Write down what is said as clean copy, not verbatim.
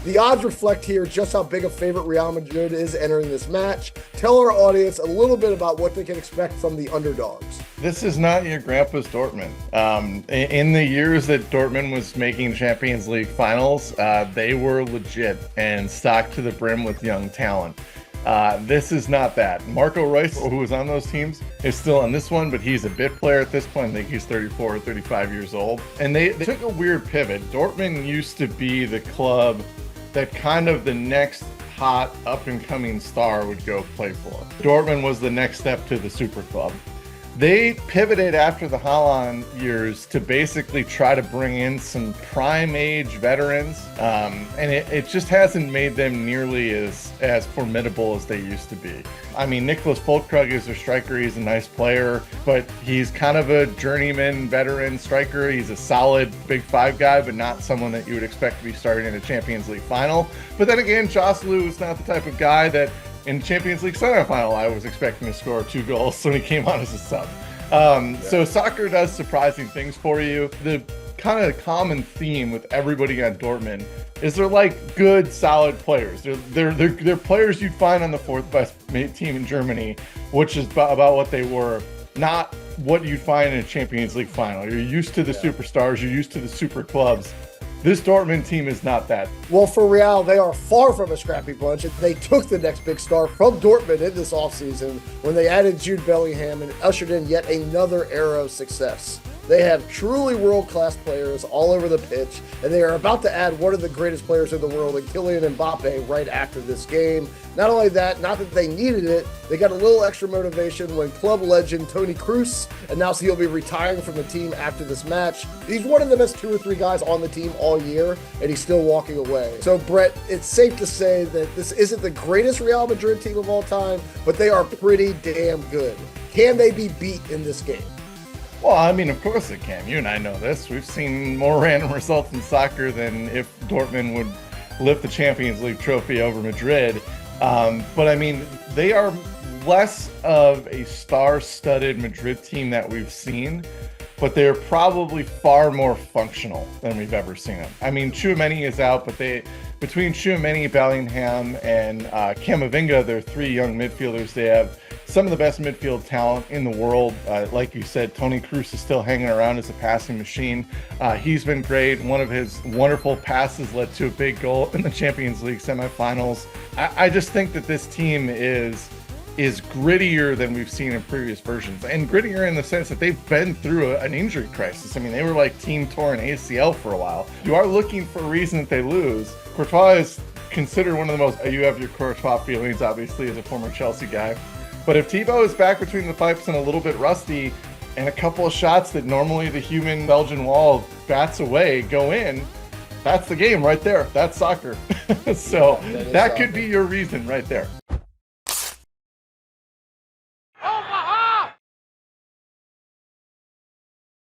The odds reflect here just how big a favorite Real Madrid is entering this match. Tell our audience a little bit about what they can expect from the underdogs. This is not your grandpa's Dortmund. In the years that Dortmund was making Champions League finals, they were legit and stocked to the brim with young talent. This is not that. Marco Reus, who was on those teams, is still on this one, but he's a bit player at this point. I think he's 34 or 35 years old. And they took a weird pivot. Dortmund used to be the club that kind of the next hot up-and-coming star would go play for. Dortmund was the next step to the super club. They pivoted after the Haaland years to basically try to bring in some prime age veterans, and it just hasn't made them nearly as formidable as they used to be. I mean, Nicholas Füllkrug is their striker. He's a nice player, but he's kind of a journeyman veteran striker. He's a solid big five guy, but not someone that you would expect to be starting in a Champions League final. But then again, Joselu is not the type of guy that in Champions League semifinal, I was expecting to score 2 goals when he came on as a sub. So soccer does surprising things for you. The kind of common theme with everybody on Dortmund is they're like good, solid players. They're players you'd find on the 4th best team in Germany, which is about what they were, not what you'd find in a Champions League final. You're used to the superstars. You're used to the super clubs. This Dortmund team is not that. Well, for Real, they are far from a scrappy bunch. They took the next big star from Dortmund in this offseason when they added Jude Bellingham and ushered in yet another era of success. They have truly world-class players all over the pitch, and they are about to add one of the greatest players in the world in Kylian Mbappe right after this game. Not only that, not that they needed it, they got a little extra motivation when club legend Toni Kroos announced he'll be retiring from the team after this match. He's one of the best 2 or 3 guys on the team all year, and he's still walking away. So, Brett, it's safe to say that this isn't the greatest Real Madrid team of all time, but they are pretty damn good. Can they be beat in this game? Well, I mean, of course it can. You and I know this. We've seen more random results in soccer than if Dortmund would lift the Champions League trophy over Madrid. But I mean, they are less of a star-studded Madrid team that we've seen, but they're probably far more functional than we've ever seen them. I mean, Tchouaméni is out, but between Tchouaméni, Bellingham, and Camavinga, they're 3 young midfielders. They have some of the best midfield talent in the world. Like you said, Toni Kroos is still hanging around as a passing machine. He's been great. One of his wonderful passes led to a big goal in the Champions League semifinals. I just think that this team is grittier than we've seen in previous versions, and grittier in the sense that they've been through an injury crisis. I mean, they were like team torn ACL for a while. You are looking for a reason that they lose. Courtois is considered one of the most, you have your Courtois feelings, obviously, as a former Chelsea guy. But if Thibaut is back between the pipes and a little bit rusty, and a couple of shots that normally the human Belgian wall bats away go in, that's the game right there. That's soccer. So that could be your reason right there.